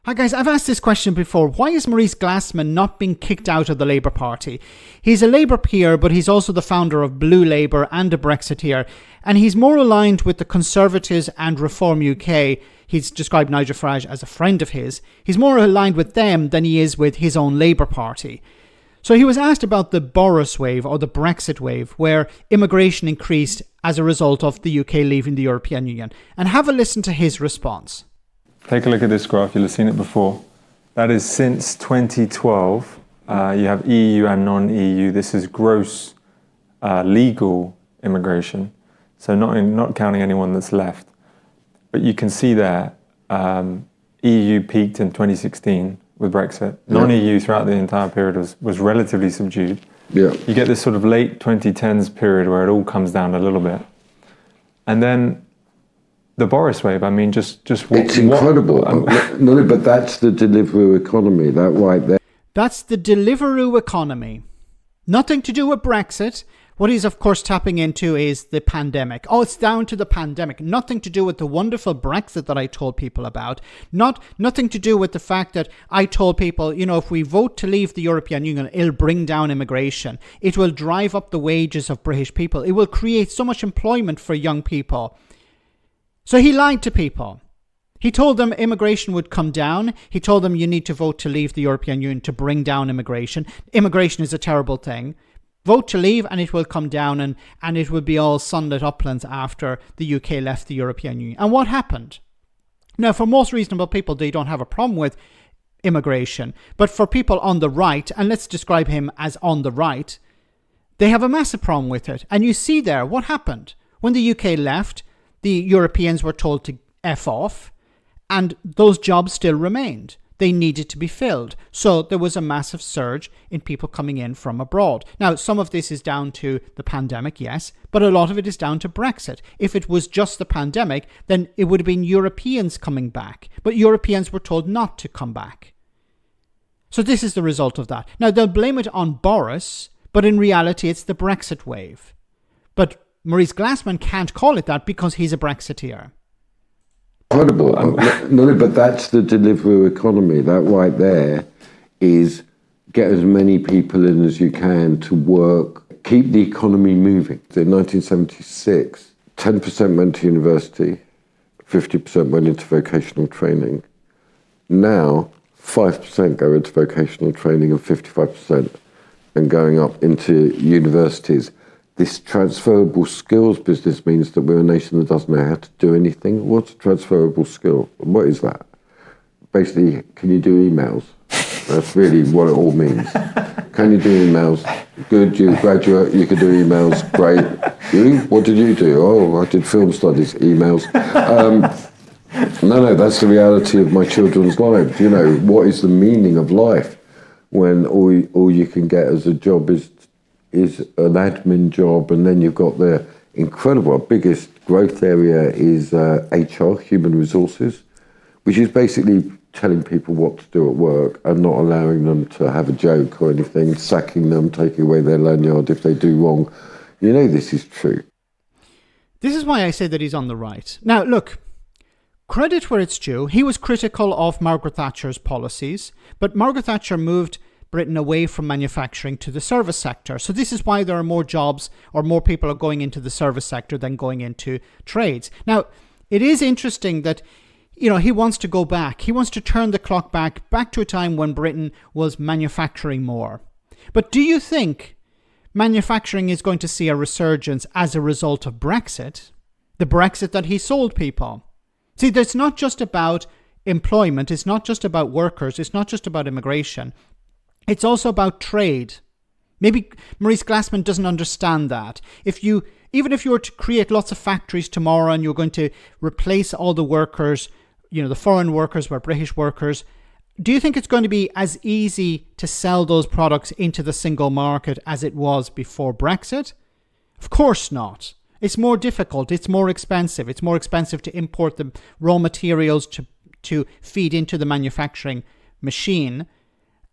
Hi guys, I've asked this question before. Why is Maurice Glasman not being kicked out of the Labour Party? He's a Labour peer, but he's also the founder of Blue Labour and a Brexiteer, and he's more aligned with the Conservatives and Reform UK. He's described Nigel Farage as a friend of his. He's more aligned with them than he is with his own Labour Party. So he was asked about the Boris Wave or the Brexit wave, where immigration increased as a result of the UK leaving the European Union. And have a listen to his response. Take a look at this graph, you'll have seen it before. That is since 2012. You have EU and non-EU. This is gross legal immigration, so not counting anyone that's left. But you can see there, EU peaked in 2016 with Brexit. Non-EU throughout the entire period was relatively subdued. Yeah. You get this sort of late 2010s period where it all comes down a little bit. And then the Boris Wave, I mean, just what... It's incredible. No, but that's the deliveroo economy, that right there. That's the deliveroo economy. Nothing to do with Brexit. What he's, of course, tapping into is the pandemic. Oh, it's down to the pandemic. Nothing to do with the wonderful Brexit that I told people about. Nothing to do with the fact that I told people, you know, if we vote to leave the European Union, it'll bring down immigration. It will drive up the wages of British people. It will create so much employment for young people. So he lied to people. He told them immigration would come down. He told them you need to vote to leave the European Union to bring down immigration. Immigration is a terrible thing. Vote to leave and it will come down and it will be all sunlit uplands after the UK left the European Union. And what happened? Now, for most reasonable people, they don't have a problem with immigration. But for people on the right, and let's describe him as on the right, they have a massive problem with it. And you see there what happened. When the UK left, the Europeans were told to F off, and those jobs still remained. They needed to be filled. So there was a massive surge in people coming in from abroad. Now, some of this is down to the pandemic, yes, but a lot of it is down to Brexit. If it was just the pandemic, then it would have been Europeans coming back. But Europeans were told not to come back. So this is the result of that. Now, they'll blame it on Boris, but in reality, it's the Brexit wave. But Maurice Glasman can't call it that because he's a Brexiteer. Incredible. No, but that's the deliveroo economy. That right there is get as many people in as you can to work, keep the economy moving. In 1976, 10% went to university, 50% went into vocational training. Now, 5% go into vocational training and 55% and going up into universities. This transferable skills business means that we're a nation that doesn't know how to do anything. What's a transferable skill? What is that? Basically, can you do emails? That's really what it all means. Can you do emails? Good, you're a graduate, you can do emails, great. You? What did you do? Oh, I did film studies, emails. No, that's the reality of my children's lives. You know, what is the meaning of life when all you can get as a job is an admin job, and then you've got the incredible, our biggest growth area is HR, human resources, which is basically telling people what to do at work and not allowing them to have a joke or anything, sacking them, taking away their lanyard if they do wrong. You know this is true. This is why I say that he's on the right. Now, look, credit where it's due. He was critical of Margaret Thatcher's policies, but Margaret Thatcher moved Britain away from manufacturing to the service sector. So this is why there are more jobs or more people are going into the service sector than going into trades. Now, it is interesting that, you know, he wants to go back. He wants to turn the clock back to a time when Britain was manufacturing more. But do you think manufacturing is going to see a resurgence as a result of Brexit? The Brexit that he sold people. See, it's not just about employment. It's not just about workers. It's not just about immigration. It's also about trade. Maybe Maurice Glasman doesn't understand that. Even if you were to create lots of factories tomorrow and you're going to replace all the workers, you know, the foreign workers were British workers, do you think it's going to be as easy to sell those products into the single market as it was before Brexit? Of course not. It's more difficult. It's more expensive. It's more expensive to import the raw materials to feed into the manufacturing machine.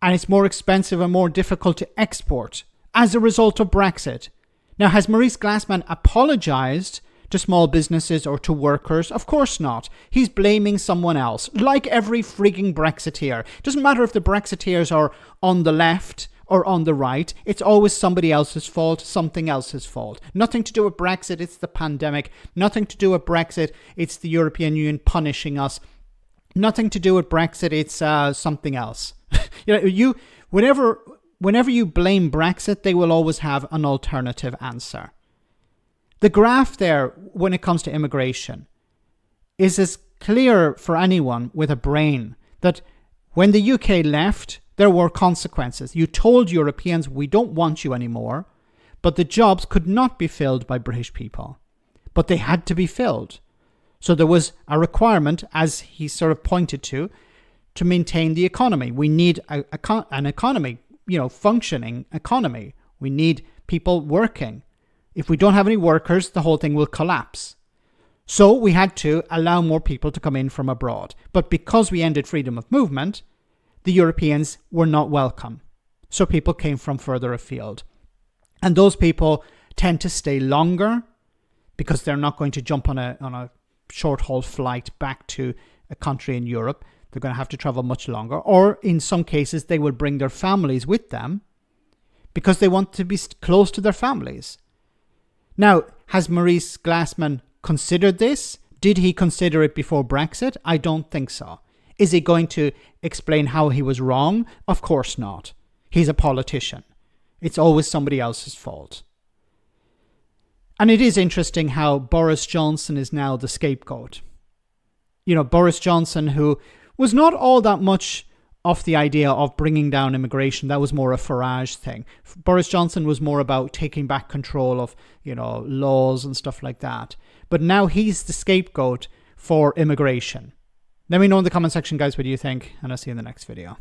And it's more expensive and more difficult to export as a result of Brexit. Now, has Maurice Glasman apologised to small businesses or to workers? Of course not. He's blaming someone else, like every frigging Brexiteer. Doesn't matter if the Brexiteers are on the left or on the right, it's always somebody else's fault, something else's fault. Nothing to do with Brexit, it's the pandemic. Nothing to do with Brexit, it's the European Union punishing us. Nothing to do with Brexit, it's something else. Whenever you blame Brexit, they will always have an alternative answer. The graph there, when it comes to immigration, is as clear for anyone with a brain that when the UK left, there were consequences. You told Europeans, we don't want you anymore, but the jobs could not be filled by British people. But they had to be filled. So there was a requirement, as he sort of pointed to maintain the economy. We need an economy, functioning economy. We need people working. If we don't have any workers, the whole thing will collapse. So we had to allow more people to come in from abroad. But because we ended freedom of movement, the Europeans were not welcome. So people came from further afield. And those people tend to stay longer because they're not going to jump on a short-haul flight back to a country in Europe. They're going to have to travel much longer. Or in some cases, they will bring their families with them because they want to be close to their families. Now, has Maurice Glasman considered this? Did he consider it before Brexit? I don't think so. Is he going to explain how he was wrong? Of course not. He's a politician. It's always somebody else's fault. And it is interesting how Boris Johnson is now the scapegoat. Boris Johnson, who was not all that much of the idea of bringing down immigration. That was more a Farage thing. Boris Johnson was more about taking back control of, laws and stuff like that. But now he's the scapegoat for immigration. Let me know in the comment section, guys, what you think, and I'll see you in the next video.